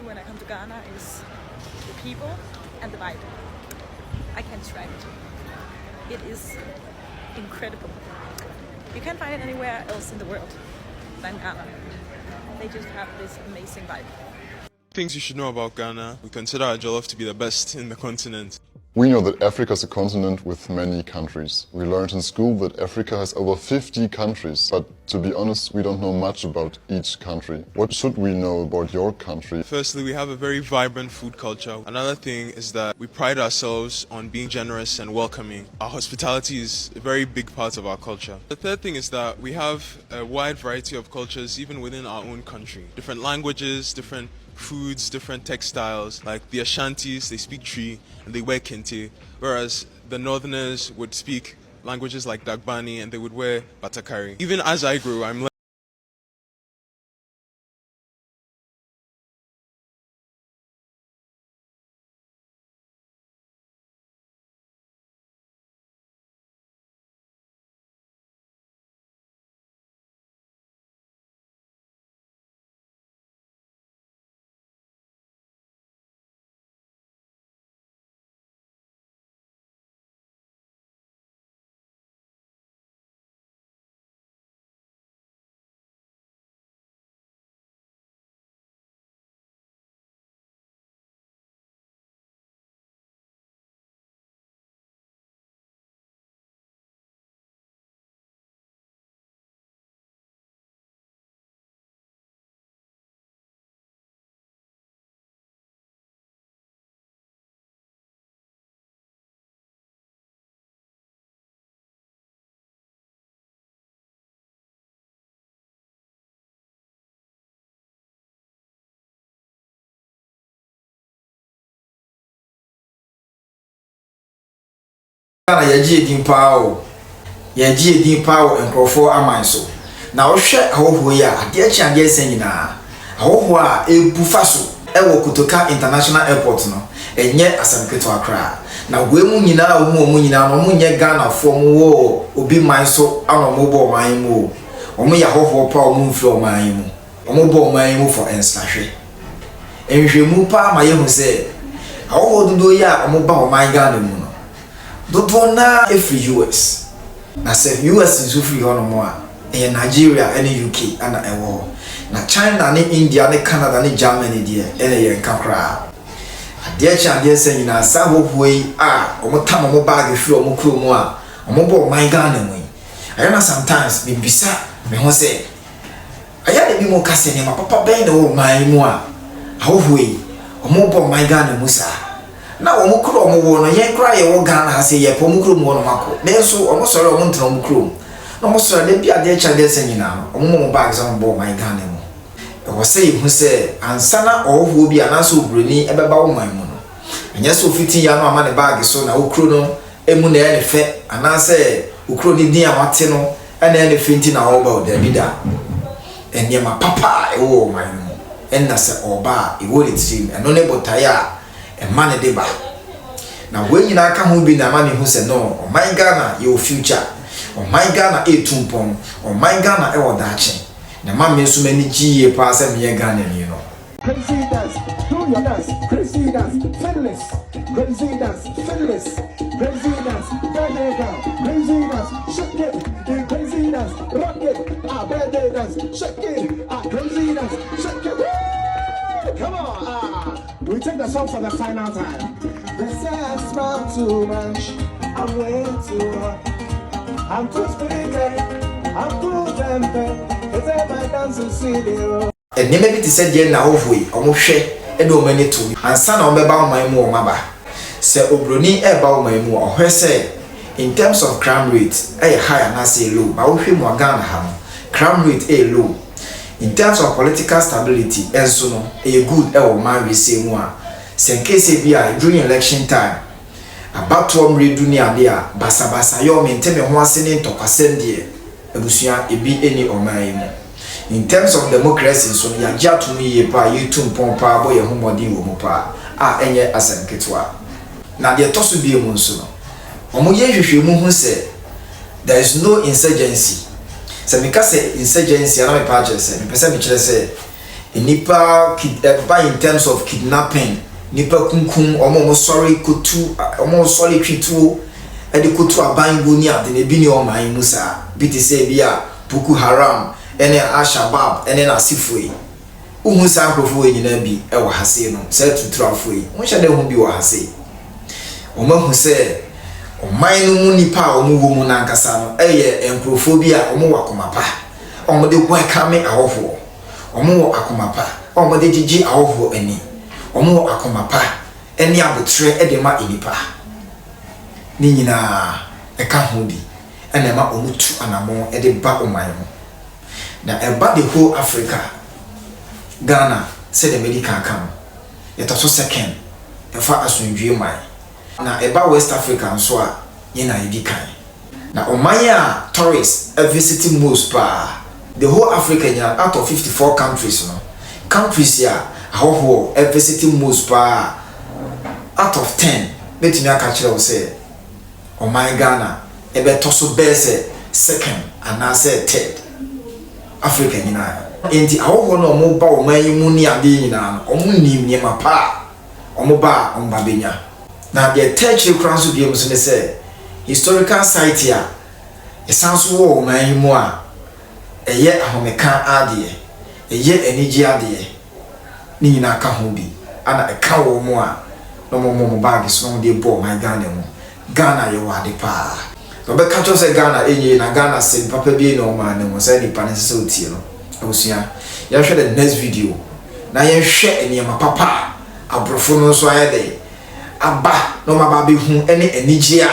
when I come to Ghana is the people and the vibe. I can't describe it. It is incredible. You can't find it anywhere else in the world than Ghana. They just have this amazing vibe. Things you should know about Ghana. We consider our jollof to be the best in the continent. We know that Africa is a continent with many countries. We learned in school that Africa has over 50 countries, but to be honest, we don't know much about each country. What should we know about your country? Firstly, we have a very vibrant food culture. Another thing is that we pride ourselves on being generous and welcoming. Our hospitality is a very big part of our culture. The third thing is that we have a wide variety of cultures even within our own country. Different languages, different foods, different textiles. Like the Ashantis, they speak Tree and they wear kente, whereas the Northerners would speak languages like Dagbani and they would wear batakari. Even as I grew, I'm Ghana yɛgye din paa o yɛgye din paa o nkrɔfo aman so na wohwɛ ahoho yi a adeɛ kyi adeɛ sɛ nyinaa ahoho a ebu fa so ɛwɔ Kotoka International Airport no ɛnyɛ asɛmketo akra na gwemu nyinaa omu nyinaa no mu nyɛ Ghana fo mu wo obi man so ano mo bɔ man mu o mo yɛ ahoho pa o mu mfiri o man mu o mo bɔ man mu for ensahwe enhwemu pa ma yehu sɛ ahoho dodo yi a o mo ba o man Ghana mu no dodo na every US na say US nso free ho no mo a e Nigeria and UK ana ewo na China ne India ne Canada ne Germany die ene ye nkakra ade cha ade se nyina sa hohoi a omo tam mo bag free omo kro mu a omo bo man Ghana mu ayo na sometimes me bisa me ho se aya de bi mo kase ne ma papa ben de wo man mu a hohoi omo bo man Ghana mu sa na omo kro omo wo no ye kra ye wo Ghana ha se ye po omo kro mu no mako na so omo sore omo ntena omo kro no mo sore de bi ade cha de se nyina no omo mo bag so bo man Ghana mu e wo se hu se ansana oho bi ana so obroni e beba wo man mu no anya so fiti ya no ama ne bag so na okro no emu na ye ne fe ana se okro ni din amate no ana ye ne fenti na wo ba o da bi da enye ma papa e wo man mu enna se oba e wo le team eno ne botaya e man de ba na we nyina aka ho bi na ma ne hu se no o man Ghana your future o man Ghana e tumpon o man Ghana e odache na ma me so mani giye pa se me Ghana ni no crazy dance do your dance crazy dance fearless crazy dance fearless crazy dance birthday dance crazy dance shake it crazy dance rock it birthday dance shake it crazy dance shake it come on we take the song for the final time. This is not too much. I'm way too hot. I'm too spirited. I'm too tempted. It's my dance to see the and never be said yen na hofwe omo hwe e do mani to ansa na omeba oman mu omaba se obroni e ba oman mu ohwe se in terms of crime rate e high na say low ba wo hwe mu Ghana ha no crime rate e low in terms of political stability enso no e good e wo man we say mu a se nkese bi a during election time abato omre dunia de a basabasa yo menteme ho ase ne ntokwasem de abusua ebi eni oman mu in terms of democracy so ya jatumi ye pa youtube pompa boy homodi wo mu pa a enye asemketwa na de to so bi mu nso no omo ye hwehwe mu hu se there is no insurgency se me ka se insurgency ana me pa che se me pese me kire se nipa by in terms of kidnapping nipa kunkum omo sorry kotu omo sorry twitu e de kotu aban go ni ade ne bi ni o man musa bi ti say bia Boko Haram ene Al-Shabaab ene na sifue uhu sa akrofo nyina bi e wo hase no say tuturafo yi won hye de ho bi wo hase o ma hu say o man no mu nipa o mu wo mu na nkasa no eye enkrofo bi a o mu wakomapa o mo de kwa kame ahofo o mu akomapa o mo de gigi ahofo ani o mu akomapa ene abotre e de ma enipa ni nyina e ka ho bi ene ma o mu tu anamo e de ba o man ho na e ba the whole Africa Ghana said the medical come yet also second e fa asundwe man na eba West Africa nso a ye na edi kan na omanya tourists visiting most pa the whole Africa out of 54 countries no countries ya ahoho visiting most pa out of 10 betimi aka kire wo say omanya Ghana ebe to so best second and na say third Africa nyina enti ahoho no mo ba omanyi mu ni ade nyina no omo nim niema pa omo ba omba benya na the third crown so be so say historical site ya esanso wo omanyi mu a eye ahomeka ade eye enigi ade ni nyina ka ho bi ana eka wo mu a no mo bag so no dey bo my Ghana ye wade pa so be ka cho say Ghana enye na Ghana se papa bi no ma ne mo say ni pa ne se otie no osia ya hwe the next video na ye hwe eniema papa abrofo no so ayede aba no ma ba be hu ene enigi a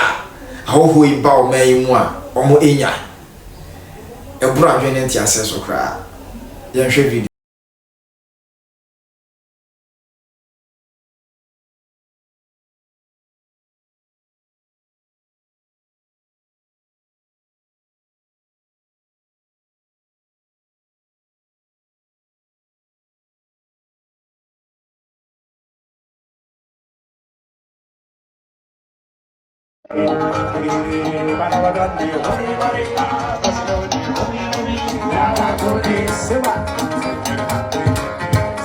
ahoho yi ba o mai mu a omo enya ebura adwene nti ase so kra ye hwe video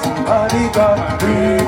Somebody got